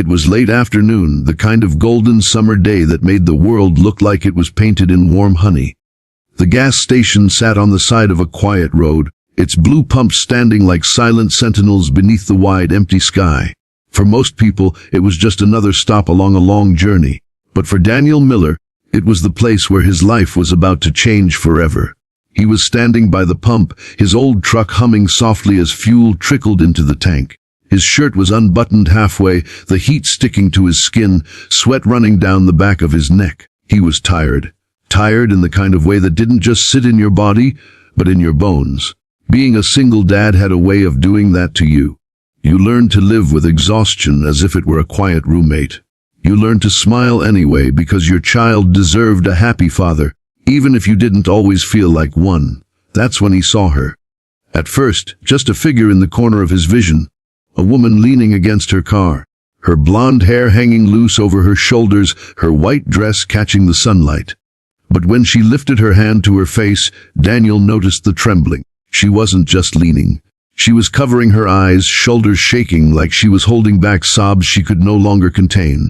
It was late afternoon, the kind of golden summer day that made the world look like it was painted in warm honey. The gas station sat on the side of a quiet road, its blue pumps standing like silent sentinels beneath the wide, empty sky. For most people, it was just another stop along a long journey. But for Daniel Miller, it was the place where his life was about to change forever. He was standing by the pump, his old truck humming softly as fuel trickled into the tank. His shirt was unbuttoned halfway, the heat sticking to his skin, sweat running down the back of his neck. He was tired. Tired in the kind of way that didn't just sit in your body, but in your bones. Being a single dad had a way of doing that to you. You learned to live with exhaustion as if it were a quiet roommate. You learned to smile anyway because your child deserved a happy father, even if you didn't always feel like one. That's when he saw her. At first, just a figure in the corner of his vision. A woman leaning against her car, her blonde hair hanging loose over her shoulders, her white dress catching the sunlight. But when she lifted her hand to her face, Daniel noticed the trembling. She wasn't just leaning. She was covering her eyes, shoulders shaking like she was holding back sobs she could no longer contain.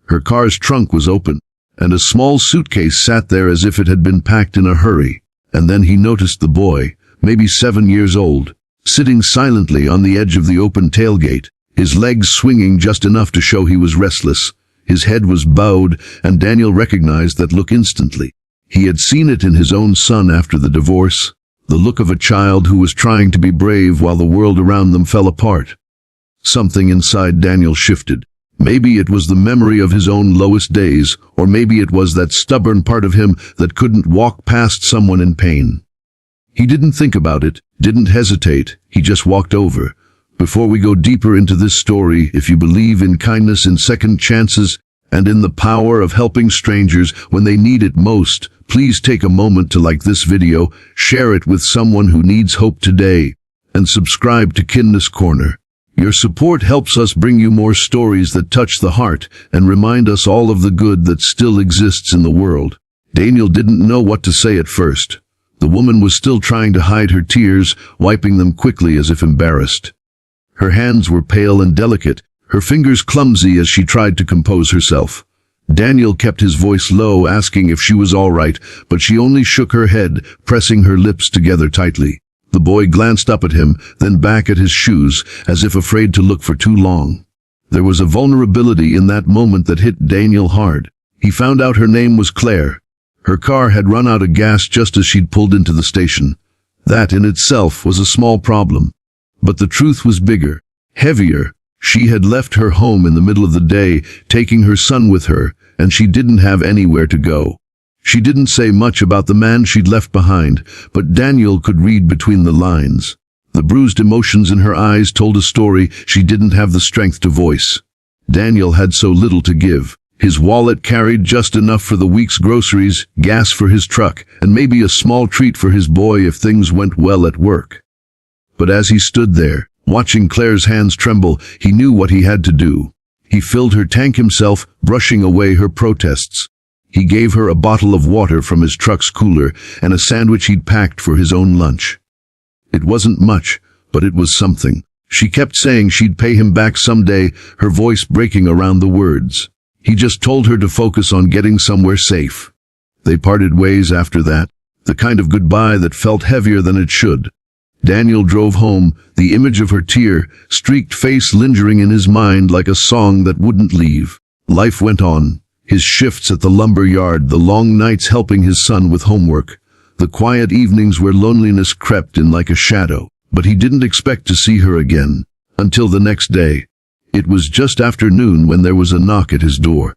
Her car's trunk was open, and a small suitcase sat there as if it had been packed in a hurry. And then he noticed the boy, maybe 7 years old, sitting silently on the edge of the open tailgate, his legs swinging just enough to show he was restless. His head was bowed, and Daniel recognized that look instantly. He had seen it in his own son after the divorce, the look of a child who was trying to be brave while the world around them fell apart. Something inside Daniel shifted. Maybe it was the memory of his own lowest days, or maybe it was that stubborn part of him that couldn't walk past someone in pain. He didn't think about it, didn't hesitate, he just walked over. Before we go deeper into this story, if you believe in kindness, in second chances, and in the power of helping strangers when they need it most, please take a moment to like this video, share it with someone who needs hope today, and subscribe to Kindness Corner. Your support helps us bring you more stories that touch the heart and remind us all of the good that still exists in the world. Daniel didn't know what to say at first. The woman was still trying to hide her tears, wiping them quickly as if embarrassed. Her hands were pale and delicate, her fingers clumsy as she tried to compose herself. Daniel kept his voice low, asking if she was all right, but she only shook her head, pressing her lips together tightly. The boy glanced up at him, then back at his shoes, as if afraid to look for too long. There was a vulnerability in that moment that hit Daniel hard. He found out her name was Claire. Her car had run out of gas just as she'd pulled into the station. That in itself was a small problem. But the truth was bigger, heavier. She had left her home in the middle of the day, taking her son with her, and she didn't have anywhere to go. She didn't say much about the man she'd left behind, but Daniel could read between the lines. The bruised emotions in her eyes told a story she didn't have the strength to voice. Daniel had so little to give. His wallet carried just enough for the week's groceries, gas for his truck, and maybe a small treat for his boy if things went well at work. But as he stood there, watching Claire's hands tremble, he knew what he had to do. He filled her tank himself, brushing away her protests. He gave her a bottle of water from his truck's cooler and a sandwich he'd packed for his own lunch. It wasn't much, but it was something. She kept saying she'd pay him back someday, her voice breaking around the words. He just told her to focus on getting somewhere safe. They parted ways after that, the kind of goodbye that felt heavier than it should. Daniel drove home, the image of her tear-streaked face lingering in his mind like a song that wouldn't leave. Life went on. His shifts at the lumber yard, the long nights helping his son with homework, the quiet evenings where loneliness crept in like a shadow. But he didn't expect to see her again, until the next day. It was just after noon when there was a knock at his door.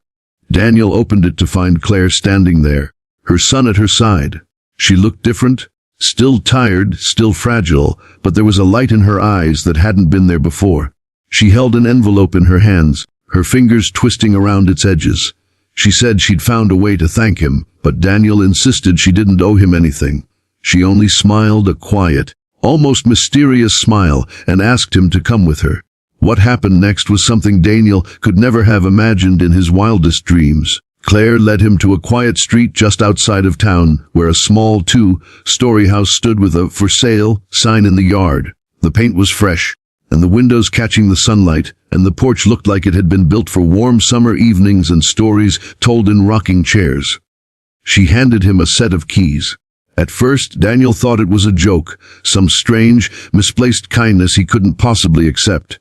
Daniel opened it to find Claire standing there, her son at her side. She looked different, still tired, still fragile, but there was a light in her eyes that hadn't been there before. She held an envelope in her hands, her fingers twisting around its edges. She said she'd found a way to thank him, but Daniel insisted she didn't owe him anything. She only smiled a quiet, almost mysterious smile, and asked him to come with her. What happened next was something Daniel could never have imagined in his wildest dreams. Claire led him to a quiet street just outside of town, where a small two-story house stood with a "for sale" sign in the yard. The paint was fresh, and the windows catching the sunlight, and the porch looked like it had been built for warm summer evenings and stories told in rocking chairs. She handed him a set of keys. At first, Daniel thought it was a joke, some strange, misplaced kindness he couldn't possibly accept.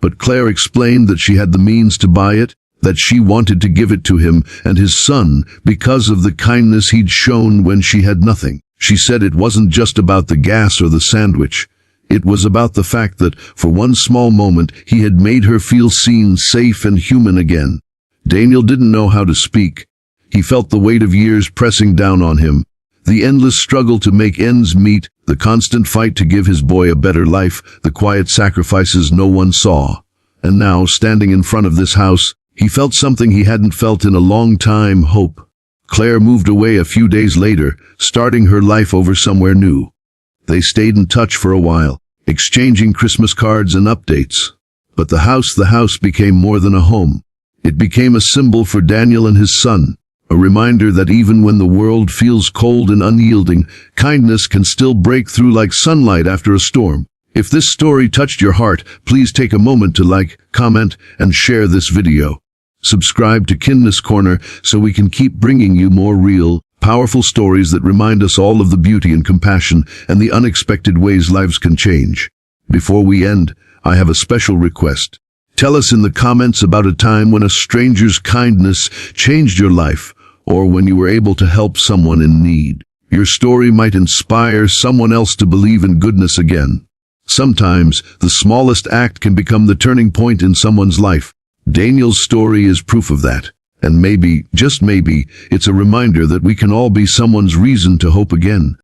But Claire explained that she had the means to buy it, that she wanted to give it to him and his son because of the kindness he'd shown when she had nothing. She said it wasn't just about the gas or the sandwich. It was about the fact that, for one small moment, he had made her feel seen, safe, and human again. Daniel didn't know how to speak. He felt the weight of years pressing down on him. The endless struggle to make ends meet, the constant fight to give his boy a better life, the quiet sacrifices no one saw. And now, standing in front of this house, he felt something he hadn't felt in a long time: hope. Claire moved away a few days later, starting her life over somewhere new. They stayed in touch for a while, exchanging Christmas cards and updates. But the house became more than a home. It became a symbol for Daniel and his son, a reminder that even when the world feels cold and unyielding, kindness can still break through like sunlight after a storm. If this story touched your heart, please take a moment to like, comment, and share this video. Subscribe to Kindness Corner so we can keep bringing you more real, powerful stories that remind us all of the beauty and compassion and the unexpected ways lives can change. Before we end, I have a special request. Tell us in the comments about a time when a stranger's kindness changed your life, or when you were able to help someone in need. Your story might inspire someone else to believe in goodness again. Sometimes, the smallest act can become the turning point in someone's life. Daniel's story is proof of that. And maybe, just maybe, it's a reminder that we can all be someone's reason to hope again.